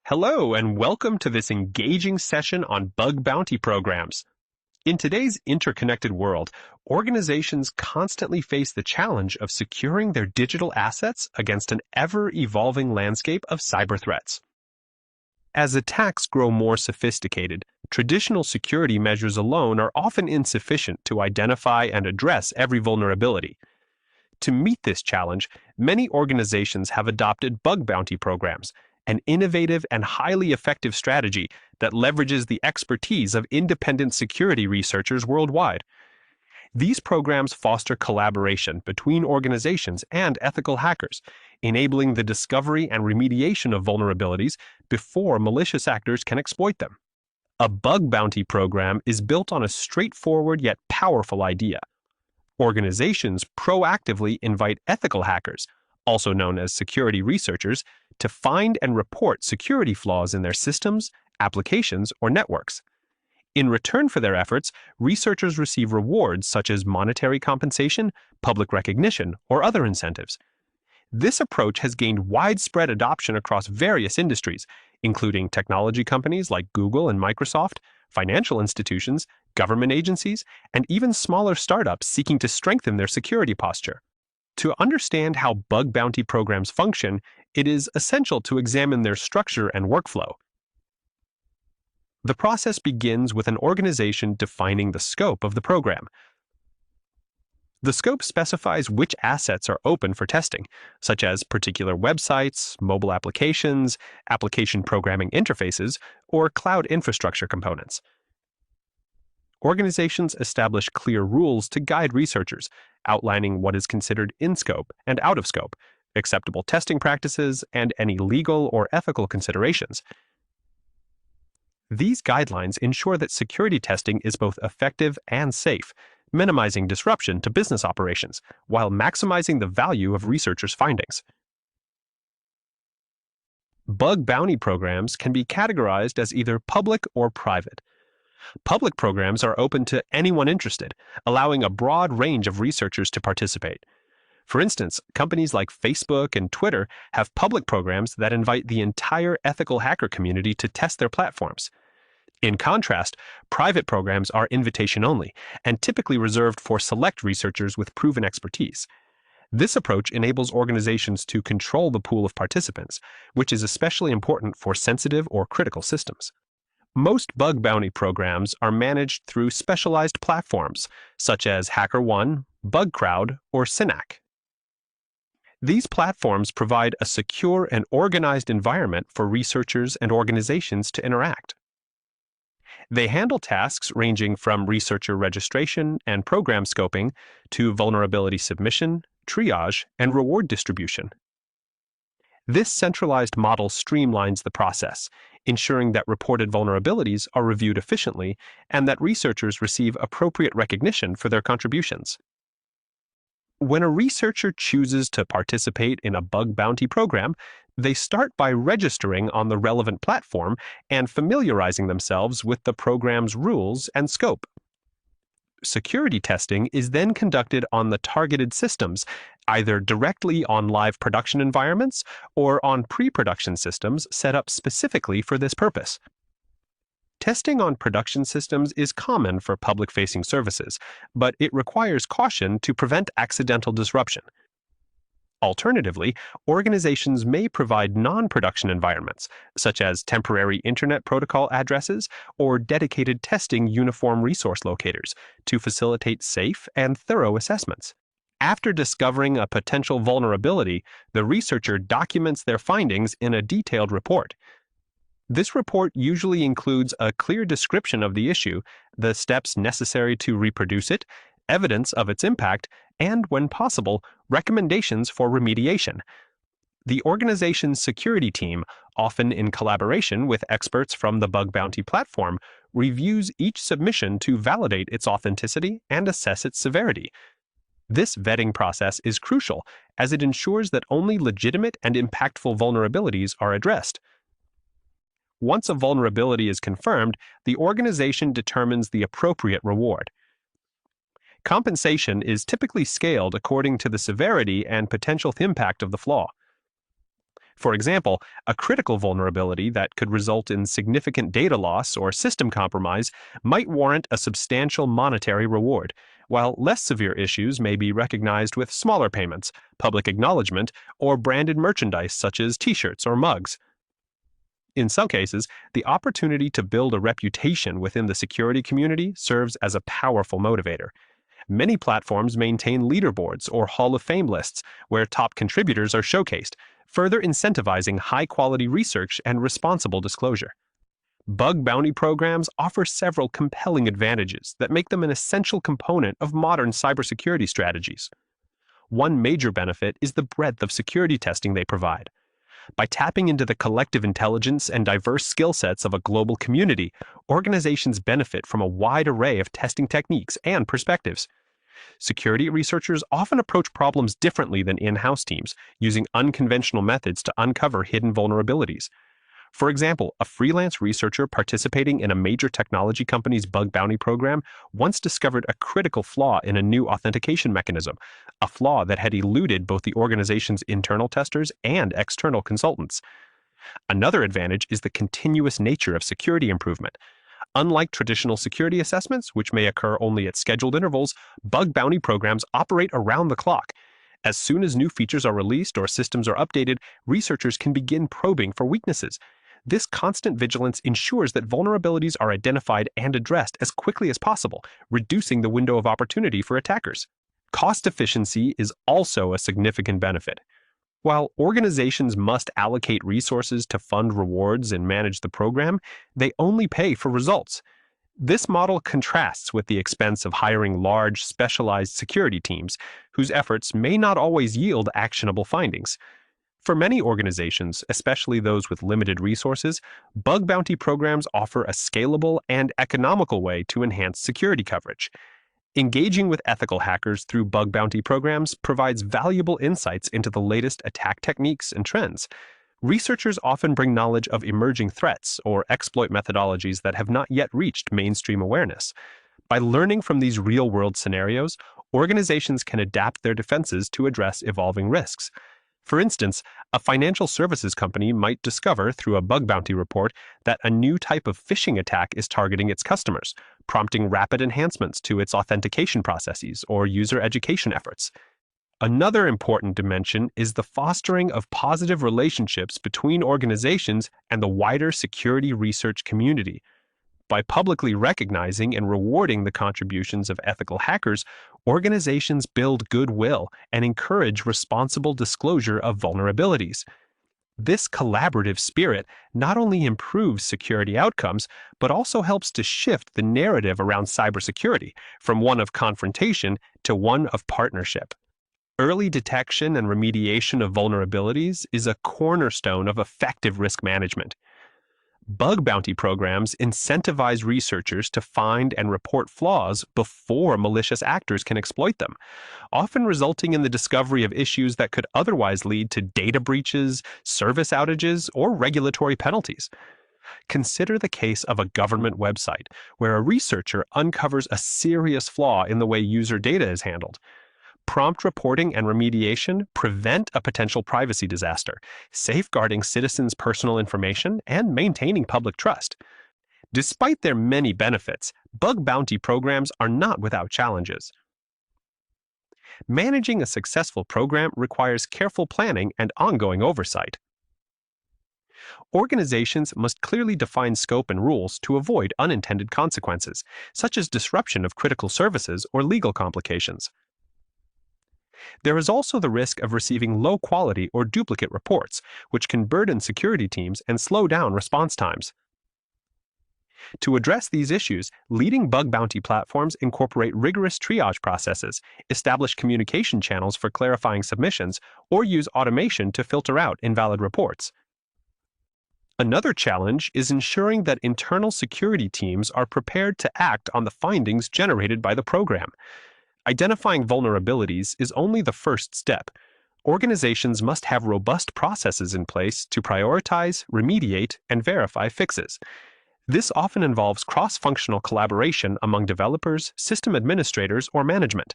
Hello, and welcome to this engaging session on bug bounty programs. In today's interconnected world, organizations constantly face the challenge of securing their digital assets against an ever-evolving landscape of cyber threats. As attacks grow more sophisticated, traditional security measures alone are often insufficient to identify and address every vulnerability. To meet this challenge, many organizations have adopted bug bounty programs, an innovative and highly effective strategy that leverages the expertise of independent security researchers worldwide. These programs foster collaboration between organizations and ethical hackers, enabling the discovery and remediation of vulnerabilities before malicious actors can exploit them. A bug bounty program is built on a straightforward yet powerful idea. Organizations proactively invite ethical hackers, also known as security researchers, to find and report security flaws in their systems, applications, or networks. In return for their efforts, researchers receive rewards such as monetary compensation, public recognition, or other incentives. This approach has gained widespread adoption across various industries, including technology companies like Google and Microsoft, financial institutions, government agencies, and even smaller startups seeking to strengthen their security posture. To understand how bug bounty programs function, it is essential to examine their structure and workflow. The process begins with an organization defining the scope of the program. The scope specifies which assets are open for testing, such as particular websites, mobile applications, application programming interfaces, or cloud infrastructure components. Organizations establish clear rules to guide researchers, outlining what is considered in scope and out of scope, acceptable testing practices, and any legal or ethical considerations. These guidelines ensure that security testing is both effective and safe, minimizing disruption to business operations while maximizing the value of researchers' findings. Bug bounty programs can be categorized as either public or private. Public programs are open to anyone interested, allowing a broad range of researchers to participate. For instance, companies like Facebook and Twitter have public programs that invite the entire ethical hacker community to test their platforms. In contrast, private programs are invitation only and typically reserved for select researchers with proven expertise. This approach enables organizations to control the pool of participants, which is especially important for sensitive or critical systems. Most bug bounty programs are managed through specialized platforms, such as HackerOne, BugCrowd, or Synack. These platforms provide a secure and organized environment for researchers and organizations to interact. They handle tasks ranging from researcher registration and program scoping to vulnerability submission, triage, and reward distribution. This centralized model streamlines the process, ensuring that reported vulnerabilities are reviewed efficiently and that researchers receive appropriate recognition for their contributions. When a researcher chooses to participate in a bug bounty program, they start by registering on the relevant platform and familiarizing themselves with the program's rules and scope. Security testing is then conducted on the targeted systems, either directly on live production environments or on pre-production systems set up specifically for this purpose. Testing on production systems is common for public-facing services, but it requires caution to prevent accidental disruption. Alternatively, organizations may provide non-production environments, such as temporary Internet Protocol addresses or dedicated testing uniform resource locators, to facilitate safe and thorough assessments. After discovering a potential vulnerability, the researcher documents their findings in a detailed report. This report usually includes a clear description of the issue, the steps necessary to reproduce it, evidence of its impact, and, when possible, recommendations for remediation. The organization's security team, often in collaboration with experts from the bug bounty platform, reviews each submission to validate its authenticity and assess its severity. This vetting process is crucial as it ensures that only legitimate and impactful vulnerabilities are addressed. Once a vulnerability is confirmed, the organization determines the appropriate reward. Compensation is typically scaled according to the severity and potential impact of the flaw. For example, a critical vulnerability that could result in significant data loss or system compromise might warrant a substantial monetary reward, while less severe issues may be recognized with smaller payments, public acknowledgement, or branded merchandise such as t-shirts or mugs. In some cases, the opportunity to build a reputation within the security community serves as a powerful motivator. Many platforms maintain leaderboards or Hall of Fame lists where top contributors are showcased, further incentivizing high-quality research and responsible disclosure. Bug bounty programs offer several compelling advantages that make them an essential component of modern cybersecurity strategies. One major benefit is the breadth of security testing they provide. By tapping into the collective intelligence and diverse skill sets of a global community, organizations benefit from a wide array of testing techniques and perspectives. Security researchers often approach problems differently than in-house teams, using unconventional methods to uncover hidden vulnerabilities. For example, a freelance researcher participating in a major technology company's bug bounty program once discovered a critical flaw in a new authentication mechanism, a flaw that had eluded both the organization's internal testers and external consultants. Another advantage is the continuous nature of security improvement. Unlike traditional security assessments, which may occur only at scheduled intervals, bug bounty programs operate around the clock. As soon as new features are released or systems are updated, researchers can begin probing for weaknesses. This constant vigilance ensures that vulnerabilities are identified and addressed as quickly as possible, reducing the window of opportunity for attackers. Cost efficiency is also a significant benefit. While organizations must allocate resources to fund rewards and manage the program, they only pay for results. This model contrasts with the expense of hiring large, specialized security teams, whose efforts may not always yield actionable findings. For many organizations, especially those with limited resources, bug bounty programs offer a scalable and economical way to enhance security coverage. Engaging with ethical hackers through bug bounty programs provides valuable insights into the latest attack techniques and trends. Researchers often bring knowledge of emerging threats or exploit methodologies that have not yet reached mainstream awareness. By learning from these real-world scenarios, organizations can adapt their defenses to address evolving risks. For instance, a financial services company might discover through a bug bounty report that a new type of phishing attack is targeting its customers, prompting rapid enhancements to its authentication processes or user education efforts. Another important dimension is the fostering of positive relationships between organizations and the wider security research community. By publicly recognizing and rewarding the contributions of ethical hackers, organizations build goodwill and encourage responsible disclosure of vulnerabilities. This collaborative spirit not only improves security outcomes, but also helps to shift the narrative around cybersecurity from one of confrontation to one of partnership. Early detection and remediation of vulnerabilities is a cornerstone of effective risk management. Bug bounty programs incentivize researchers to find and report flaws before malicious actors can exploit them, often resulting in the discovery of issues that could otherwise lead to data breaches, service outages, or regulatory penalties. Consider the case of a government website where a researcher uncovers a serious flaw in the way user data is handled. Prompt reporting and remediation prevent a potential privacy disaster, safeguarding citizens' personal information and maintaining public trust. Despite their many benefits, bug bounty programs are not without challenges. Managing a successful program requires careful planning and ongoing oversight. Organizations must clearly define scope and rules to avoid unintended consequences, such as disruption of critical services or legal complications. There is also the risk of receiving low-quality or duplicate reports, which can burden security teams and slow down response times. To address these issues, leading bug bounty platforms incorporate rigorous triage processes, establish communication channels for clarifying submissions, or use automation to filter out invalid reports. Another challenge is ensuring that internal security teams are prepared to act on the findings generated by the program. Identifying vulnerabilities is only the first step. Organizations must have robust processes in place to prioritize, remediate, and verify fixes. This often involves cross-functional collaboration among developers, system administrators, or management.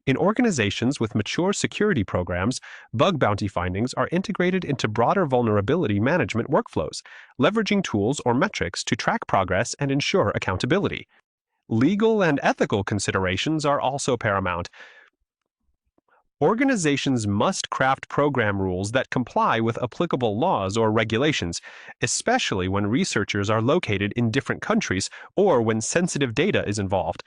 In organizations with mature security programs, bug bounty findings are integrated into broader vulnerability management workflows, leveraging tools or metrics to track progress and ensure accountability. Legal and ethical considerations are also paramount. Organizations must craft program rules that comply with applicable laws or regulations, especially when researchers are located in different countries or when sensitive data is involved.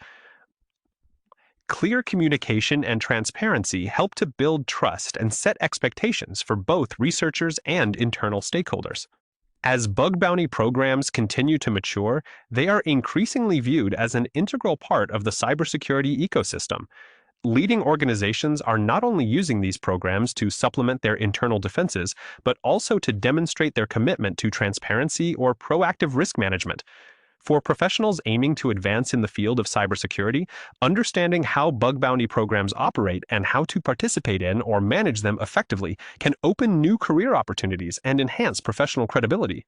Clear communication and transparency help to build trust and set expectations for both researchers and internal stakeholders. As bug bounty programs continue to mature, they are increasingly viewed as an integral part of the cybersecurity ecosystem. Leading organizations are not only using these programs to supplement their internal defenses, but also to demonstrate their commitment to transparency or proactive risk management. For professionals aiming to advance in the field of cybersecurity, understanding how bug bounty programs operate and how to participate in or manage them effectively can open new career opportunities and enhance professional credibility.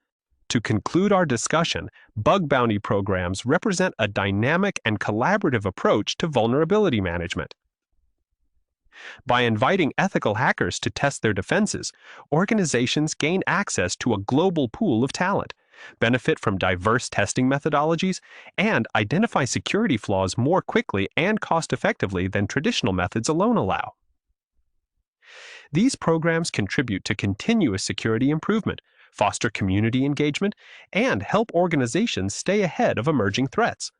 To conclude our discussion, bug bounty programs represent a dynamic and collaborative approach to vulnerability management. By inviting ethical hackers to test their defenses, organizations gain access to a global pool of talent, benefit from diverse testing methodologies, and identify security flaws more quickly and cost-effectively than traditional methods alone allow. These programs contribute to continuous security improvement, foster community engagement, and help organizations stay ahead of emerging threats.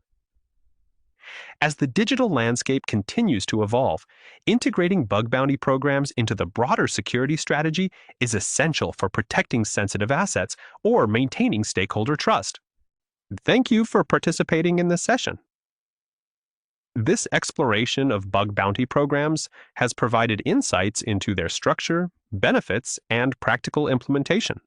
As the digital landscape continues to evolve, integrating bug bounty programs into the broader security strategy is essential for protecting sensitive assets or maintaining stakeholder trust. Thank you for participating in this session. This exploration of bug bounty programs has provided insights into their structure, benefits, and practical implementation.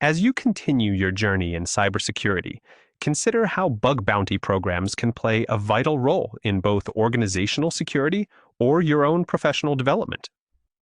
As you continue your journey in cybersecurity, consider how bug bounty programs can play a vital role in both organizational security or your own professional development.